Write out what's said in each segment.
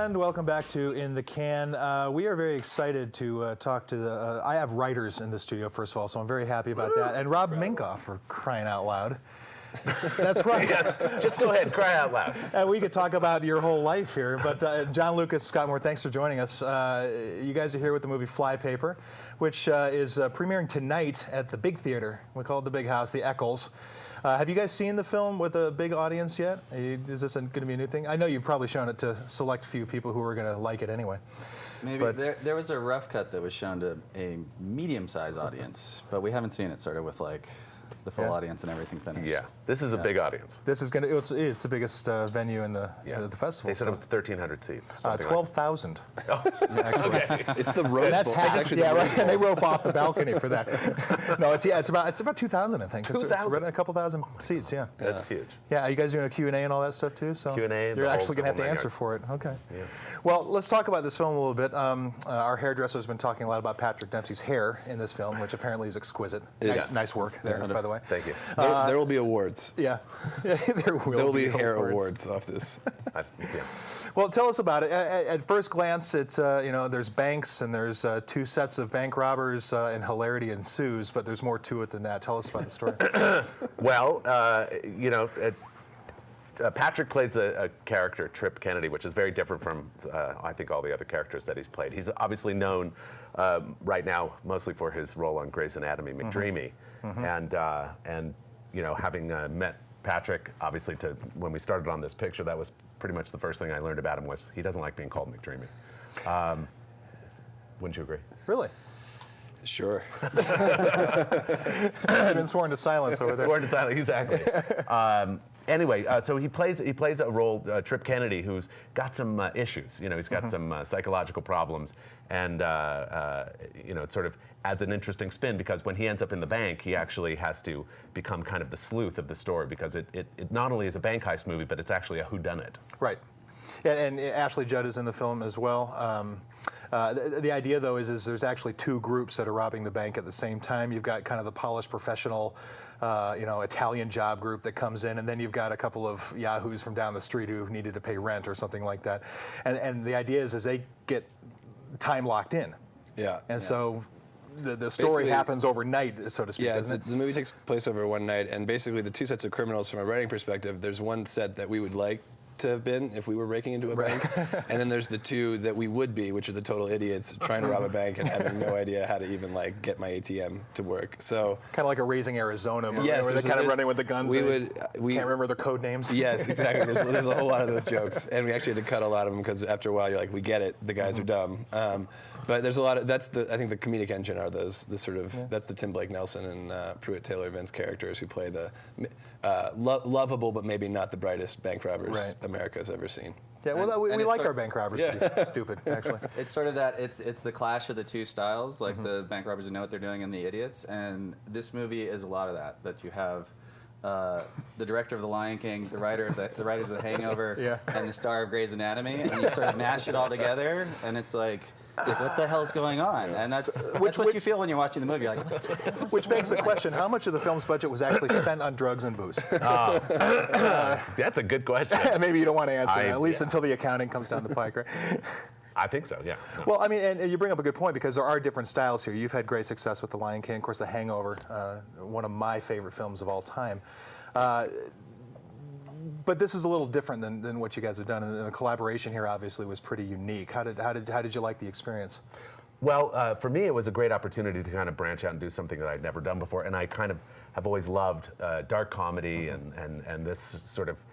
And welcome back to In the Can. We are very excited to talk to the, I have writers in the studio, first of all, so I'm very happy about that. And Rob Minkoff, for crying out loud. That's right. Yes, just go ahead, cry out loud. And we could talk about your whole life here, but John Lucas, Scott Moore, thanks for joining us. You guys are here with the movie Flypaper, which is premiering tonight at the big theater. We call it the Big House, the Eccles. Have you guys seen the film with a big audience yet? Is this going to be a new thing? I know you've probably shown it to select few people who are going to like it anyway. Maybe there was a rough cut that was shown to a medium-sized audience, but we haven't seen it sort of with like the full audience and everything finished. Yeah, this is a big audience. This is going to, it's the biggest venue in the festival. They said it was 1,300 seats. 12,000. Oh, okay. It's the Rose That's Bowl. half. It's actually Yeah, the right. Rose Bowl. And they rope off the balcony for that. No, it's about 2,000, I think. 2,000? A couple thousand seats, yeah. That's huge. Yeah, are you guys doing a Q&A and all that stuff too? So Q&A and you're the actually going to have whole to answer nine for it. Okay. Yeah. Well, let's talk about this film a little bit. Our hairdresser's been talking a lot about Patrick Dempsey's hair in this film, which apparently is exquisite. Nice work there, by the way. Thank you. There will be awards. Yeah, there will be hair awards off this. Yeah. Well, tell us about it. At first glance, it's there's banks and there's two sets of bank robbers and hilarity ensues, but there's more to it than that. Tell us about the story. Well, Patrick plays a character, Trip Kennedy, which is very different from, I think, all the other characters that he's played. He's obviously known right now mostly for his role on Grey's Anatomy, McDreamy, and having met Patrick, obviously, when we started on this picture, that was pretty much the first thing I learned about him was he doesn't like being called McDreamy. Wouldn't you agree? Really? Sure. I've been sworn to silence over there. Sworn to silence, exactly. Anyway, so he plays a role, Trip Kennedy, who's got some issues. He's got some psychological problems, and it sort of adds an interesting spin because when he ends up in the bank, he actually has to become kind of the sleuth of the story because it not only is a bank heist movie, but it's actually a whodunit. Right. Yeah, and Ashley Judd is in the film as well. The idea, though, is there's actually two groups that are robbing the bank at the same time. You've got kind of the polished professional, Italian job group that comes in, and then you've got a couple of yahoos from down the street who needed to pay rent or something like that. And the idea is they get time locked in. Yeah. And so the story happens overnight, so to speak. Yeah, doesn't it? the movie takes place over one night, and basically the two sets of criminals, from a writing perspective, there's one set that we would like to have been if we were breaking into a bank, and then there's the two that we would be, which are the total idiots trying to rob a bank and having no idea how to even get my ATM to work. So kind of like a Raising Arizona movie, yes, where they're kind of running with the guns. We can't remember their code names. Yes, exactly. There's a whole lot of those jokes, and we actually had to cut a lot of them because after a while you're like, we get it, the guys are dumb. But there's a lot of I think the comedic engine are that's the Tim Blake Nelson and Pruitt Taylor Vince characters who play the lovable but maybe not the brightest bank robbers America's ever seen. Yeah, well, we like our bank robbers to be stupid, actually. It's sort of that, it's the clash of the two styles, like the bank robbers who know what they're doing and the idiots, and this movie is a lot of that you have the director of The Lion King, the writers of The Hangover, and the star of Grey's Anatomy, and you sort of mash it all together, and it's like, what the hell's going on? And that's what you feel when you're watching the movie. You're like, which begs the question, how much of the film's budget was actually spent on drugs and booze? That's a good question. Maybe you don't want to answer that, at least until the accounting comes down the pike, right? I think so, yeah. No. Well, I mean, and you bring up a good point because there are different styles here. You've had great success with The Lion King, of course, The Hangover, one of my favorite films of all time. But this is a little different than what you guys have done, and the collaboration here obviously was pretty unique. How did you like the experience? Well, for me, it was a great opportunity to kind of branch out and do something that I'd never done before, and I kind of have always loved dark comedy and this sort of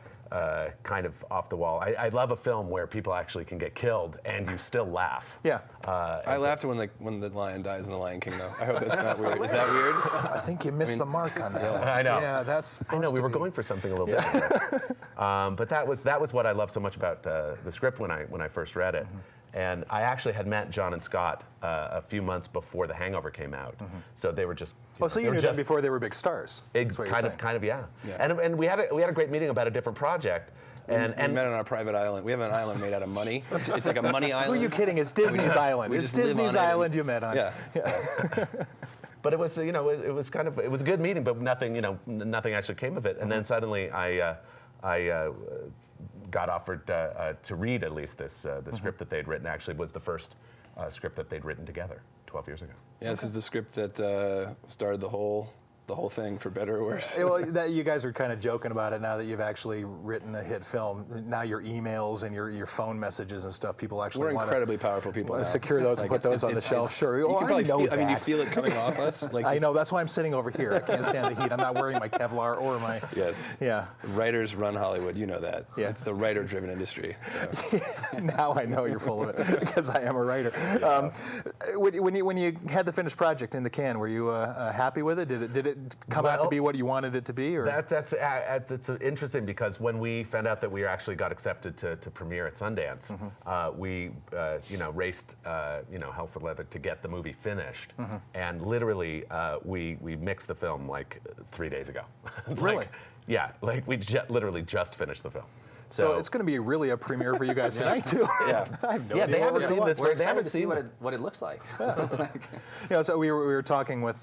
kind of off the wall. I love a film where people actually can get killed and you still laugh. Yeah. I laughed when the lion dies in The Lion King, though. I hope that's not weird. Is that weird? I think you missed the mark on that. Yeah. I know. Yeah, I know. We were going for something a little bit. But that was what I loved so much about the script when I first read it. And I actually had met John and Scott a few months before The Hangover came out, so they were just. So you knew them before they were big stars. Kind of, yeah. And we had a great meeting about a different project. And we met on our private island. We have an island made out of money. It's like a money island. Who are you kidding? It's Disney's island. It's Disney's island you met on. Yeah. But it was, it was a good meeting, but nothing actually came of it. And then suddenly I got offered to read at least this the script that they'd written. Actually, was the first script that they'd written together 12 years ago. Yeah, this is the script that started the whole thing, for better or worse. Well, you guys are kind of joking about it now that you've actually written a hit film. Now your emails and your phone messages and stuff, people actually We're want incredibly powerful people now. secure those and put those on the shelf. Sure. You Well, can probably I know feel, I mean, you that. feel it coming off us. Like I know. That's why I'm sitting over here. I can't stand the heat. I'm not wearing my Kevlar or my. Yes. Yeah. Writers run Hollywood. You know that. Yeah. It's a writer-driven industry. So. Now I know you're full of it because I am a writer. When you had the finished project in the can, were you happy with it? Did it come out to be what you wanted it to be? Or? That's interesting, because when we found out that we actually got accepted to premiere at Sundance, we raced hell for leather to get the movie finished, and literally we mixed the film like 3 days ago. Really? We literally just finished the film. So it's going to be really a premiere for you guys tonight too. Yeah, I have no yeah. idea They what haven't we're seen doing. this. We're They excited haven't to see seen what it looks like. So we were talking with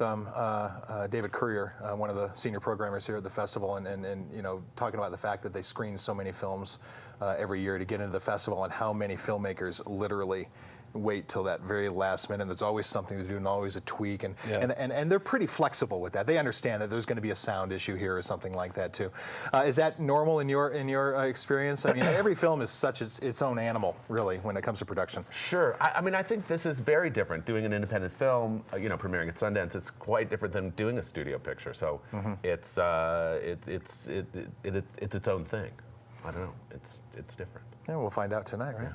David Courier, one of the senior programmers here at the festival, and talking about the fact that they screen so many films every year to get into the festival, and how many filmmakers literally wait till that very last minute. There's always something to do and always a tweak, and they're pretty flexible with that. They understand that there's going to be a sound issue here or something like that too. Is that normal in your experience? I mean, every film is such its own animal, really, when it comes to production. Sure. I mean, I think this is very different. Doing an independent film, premiering at Sundance, it's quite different than doing a studio picture. So it's its own thing. I don't know. It's different. Yeah, we'll find out tonight, right?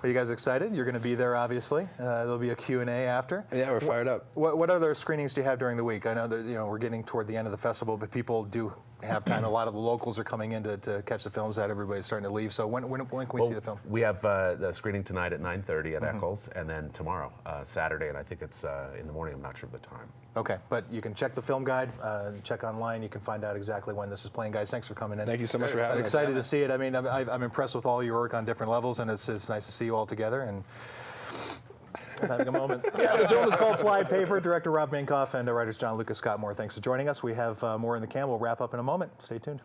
Are you guys excited? You're going to be there, obviously. There'll be a Q&A after. Yeah, we're fired up. What other screenings do you have during the week? I know that we're getting toward the end of the festival, but people do have time. A lot of the locals are coming in to catch the films out. Everybody's starting to leave. So when can we see the film? We have the screening tonight at 9:30 at Eccles, and then tomorrow, Saturday, and I think it's in the morning. I'm not sure of the time. Okay, but you can check the film guide, check online. You can find out exactly when this is playing. Guys, thanks for coming in. Thank you so much for having us. Excited to see it. I mean, I'm impressed with all your work on different levels, and it's nice to see you all together and having a moment. Yeah, the film is called Flypaper. Director Rob Minkoff and writers John Lucas, Scott Moore. Thanks for joining us. We have more in the can. We'll wrap up in a moment. Stay tuned.